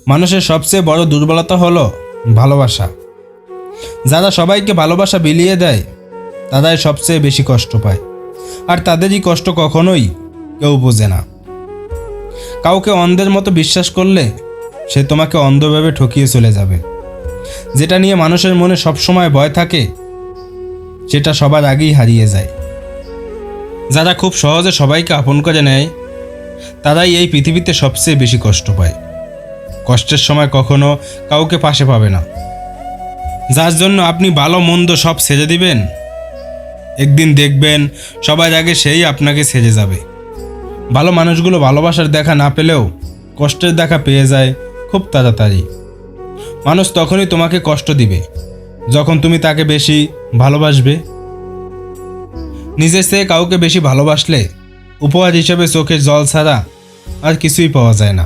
মানুষের সবচেয়ে বড় দুর্বলতা হলো ভালোবাসা। যারা সবাইকে ভালোবাসা বিলিয়ে দেয় তারাই সবচেয়ে বেশি কষ্ট পায়, আর তাদেরই কষ্ট কখনোই কেউ বোঝে না। কাউকে অন্ধের মতো বিশ্বাস করলে সে তোমাকে অন্ধভাবে ঠকিয়ে চলে যাবে। যেটা নিয়ে মানুষের মনে সবসময় ভয় থাকে সেটা সবার আগেই হারিয়ে যায়। যারা খুব সহজে সবাইকে আপন করে নেয় তারাই এই পৃথিবীতে সবচেয়ে বেশি কষ্ট পায়। কষ্টের সময় কখনো কাউকে পাশে পাবে না। যার জন্য আপনি ভালো মন্দ সব ছেড়ে দিবেন, একদিন দেখবেন সবার আগে সেই আপনাকে ছেড়ে যাবে। ভালো মানুষগুলো ভালোবাসার দেখা না পেলেও কষ্টের দেখা পেয়ে যায় খুব তাড়াতাড়ি। মানুষ তখনই তোমাকে কষ্ট দিবে যখন তুমি তাকে বেশি ভালোবাসবে। নিজের চেয়ে কাউকে বেশি ভালোবাসলে উপহার হিসেবে চোখের জল ছাড়া আর কিছুই পাওয়া যায় না।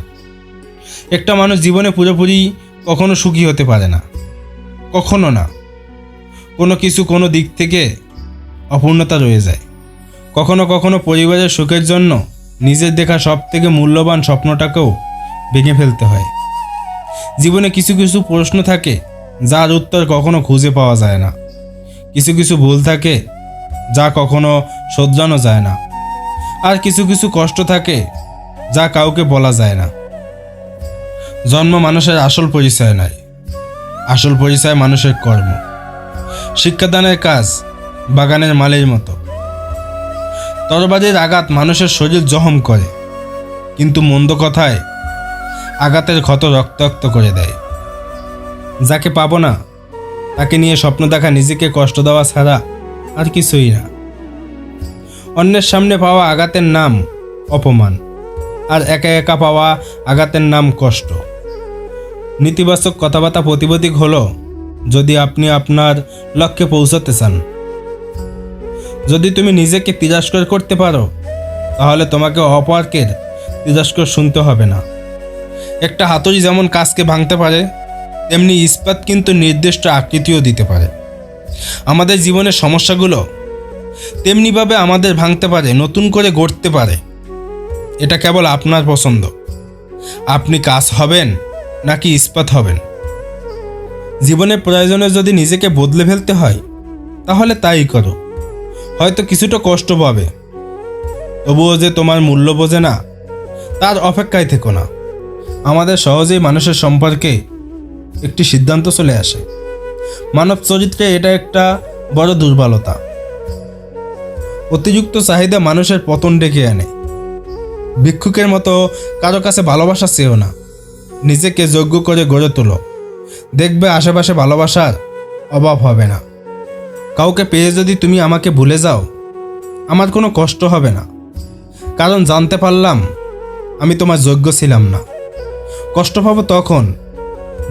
একটা মানুষ জীবনে পুরোপুরি কখনো সুখী হতে পারে না, কখনো না। কোনো কিছু কোনো দিক থেকে অপূর্ণতা রয়ে যায়। কখনো কখনো পরিবারের সুখের জন্য নিজের দেখা সব থেকে মূল্যবান স্বপ্নটাকেও ভেঙে ফেলতে হয়। জীবনে কিছু কিছু প্রশ্ন থাকে যার উত্তর কখনো খুঁজে পাওয়া যায় না। কিছু কিছু ভুল থাকে যা কখনো শোধরানো যায় না। আর কিছু কিছু কষ্ট থাকে যা কাউকে বলা যায় না। জন্ম মানুষের আসল পরিচয় নয়, আসল পরিচয় মানুষের কর্ম। শিক্ষাদানের কাজ বাগানের মালির মতো। তরবারির আঘাত মানুষের শরীর জখম করে, কিন্তু মন্দ কথায় আঘাতের ক্ষত রক্তাক্ত করে দেয়। যাকে পাবো না তাকে নিয়ে স্বপ্ন দেখা নিজেকে কষ্ট দেওয়া ছাড়া আর কিছুই না। অন্যের সামনে পাওয়া আঘাতের নাম অপমান, আর একা একা পাওয়া আঘাতের নাম কষ্ট। নেতিবাচক কথাবার্তা প্রতিবাদিক হলো যদি আপনি আপনার লক্ষ্যে পৌঁছাতে চান। যদি তুমি নিজেকে তিরস্কার করতে পারো তাহলে তোমাকে অপরকের তিরস্কার শুনতে হবে না। একটা হাতুড়ি যেমন কাঁচকে ভাঙতে পারে, তেমনি ইস্পাত কিন্তু নির্দিষ্ট আকৃতিও দিতে পারে। আমাদের জীবনের সমস্যাগুলো তেমনিভাবে আমাদের ভাঙতে পারে, নতুন করে গড়তে পারে। এটা কেবল আপনার পছন্দ। আপনি কাজ হবেন নাকি ইস্পাত হবেন। জীবনের প্রয়োজনে যদি নিজেকে বদলে ফেলতে হয় তাহলে তাই করো। হয়তো কিছুটা কষ্ট পাবে, তবুও যে তোমার মূল্য বোঝে না তার অপেক্ষায় থেকো না। আমাদের সহজেই মানুষের সম্পর্কে একটি সিদ্ধান্ত চলে আসে। মানব চরিত্রে এটা একটা বড় দুর্বলতা। অতিরিক্ত চাহিদা মানুষের পতন ডেকে আনে। ভিক্ষুকের মতো কারো কাছে ভালোবাসা চেয়েও না, নিজেকে যোগ্য করে গড়ে তোলো। দেখবে আশেপাশে ভালোবাসার অভাব হবে না। কাউকে পেয়ে যদি তুমি আমাকে ভুলে যাও, আমার কোনো কষ্ট হবে না, কারণ জানতে পারলাম আমি তোমার যোগ্য ছিলাম না। কষ্ট পাবো তখন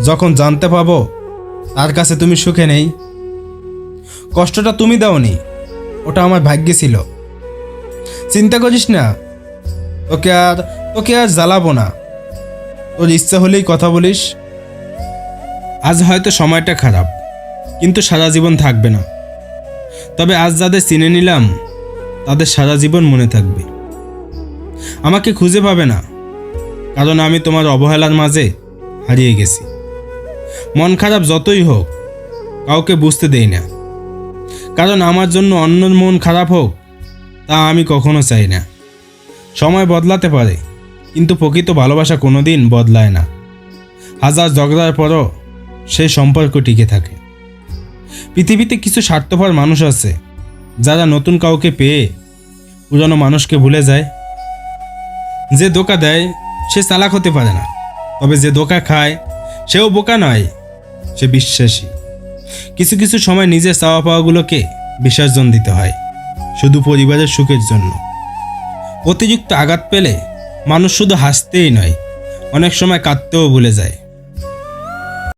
যখন জানতে পাবো তার কাছে তুমি সুখে নেই। কষ্টটা তুমি দাওনি, ওটা আমার ভাগ্যে ছিল। চিন্তা করিস না, তোকে আর জ্বালাবো না। তোর ইচ্ছা হলেই কথা বলিস। আজ হয়তো সময়টা খারাপ, কিন্তু সারা জীবন থাকবে না। তবে আজ যাদের চিনে নিলাম তাদের সারা জীবন মনে থাকবে। আমাকে খুঁজে পাবে না, কারণ আমি তোমার অবহেলার মাঝে হারিয়ে গেছি। মন খারাপ যতই হোক কাউকে বুঝতে দেই না, কারণ আমার জন্য অন্যর মন খারাপ হোক তা আমি কখনো চাই না। সময় বদলাতে পারে, কিন্তু প্রকৃত ভালোবাসা কোনোদিন বদলায় না। হাজার ঝগড়ার পরও সেই সম্পর্ক টিকে থাকে। পৃথিবীতে কিছু স্বার্থপর মানুষ আছে যারা নতুন কাউকে পেয়ে পুরনো মানুষকে ভুলে যায়। যে ধোঁকা দেয় সে চালাক হতে পারে না, তবে যে ধোঁকা খায় সেও বোকা নয়, সে বিশ্বাসী। কিছু কিছু সময় নিজের চাওয়া পাওয়াগুলোকে বিসর্জন দিতে হয় শুধু পরিবারের সুখের জন্য। অতিরিক্ত আঘাত পেলে মানুষ শুধু হাসতেই নয়, অনেক সময় কাঁদতেও ভুলে যায়।